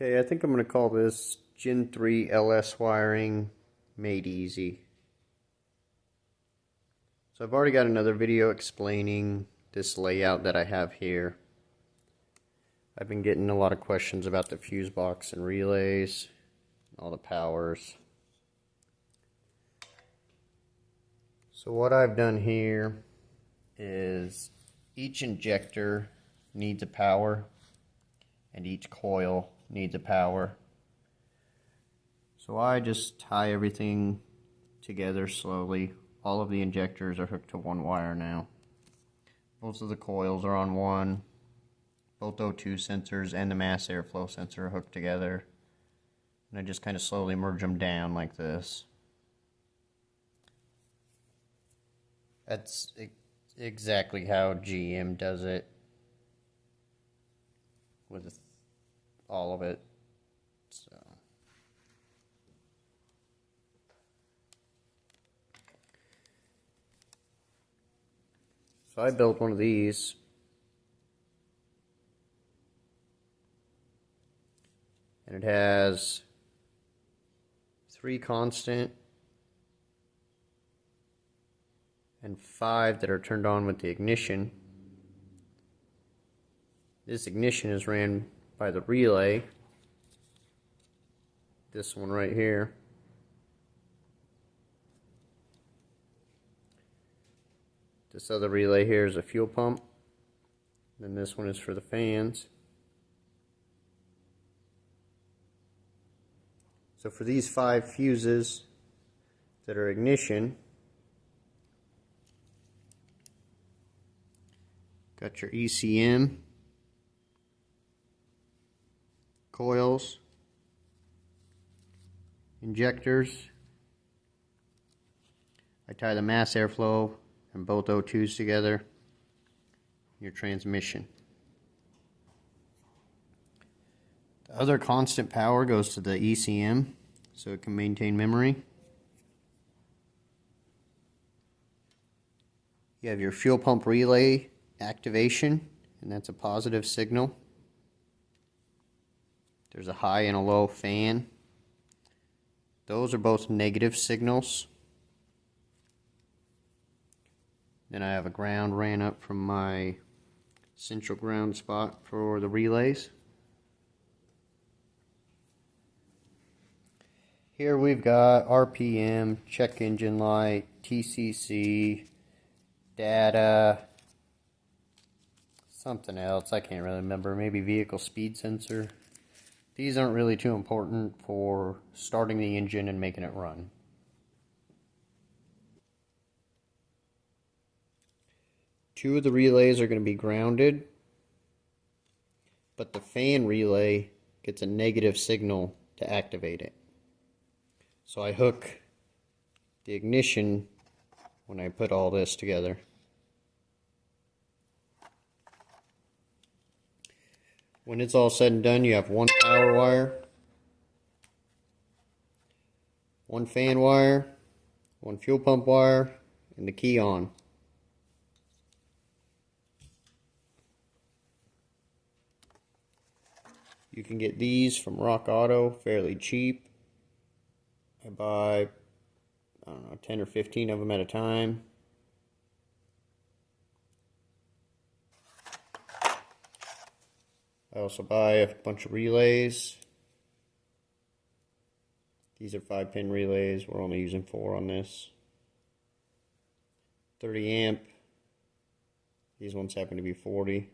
Okay, I think I'm going to call this Gen 3 LS Wiring Made Easy. So I've already got another video explaining this layout that I have here. I've been getting a lot of questions about the fuse box and relays, all the powers. So what I've done here is each injector needs a power and each coil needs a power. So I just tie everything together slowly. All of the injectors are hooked to one wire now. Both of the coils are on one. Both O2 sensors and the mass airflow sensor are hooked together. And I just kind of slowly merge them down like this. That's exactly how GM does it with all of it. So I built one of these. And it has 3 constant and 5 that are turned on with the ignition. This ignition is ran by the relay. This one right here. This other relay here is a fuel pump. Then this one is for the fans. So for these 5 fuses that are ignition, got your ECM, coils, injectors. I tie the mass airflow and both O2s together, your transmission. The other constant power goes to the ECM so it can maintain memory. You have your fuel pump relay activation, and that's a positive signal. There's a high and a low fan. Those are both negative signals. Then I have a ground ran up from my central ground spot for the relays. Here we've got RPM, check engine light, TCC, data, something else, I can't really remember, maybe vehicle speed sensor. These aren't really too important for starting the engine and making it run. Two of the relays are going to be grounded, but the fan relay gets a negative signal to activate it. So I hook the ignition when I put all this together. When it's all said and done, you have one power wire, one fan wire, one fuel pump wire, and the key on. You can get these from Rock Auto fairly cheap. I buy, I don't know, 10 or 15 of them at a time. I also buy a bunch of relays. These are 5-pin relays. We're only using 4 on this. 30 amp. These ones happen to be 40.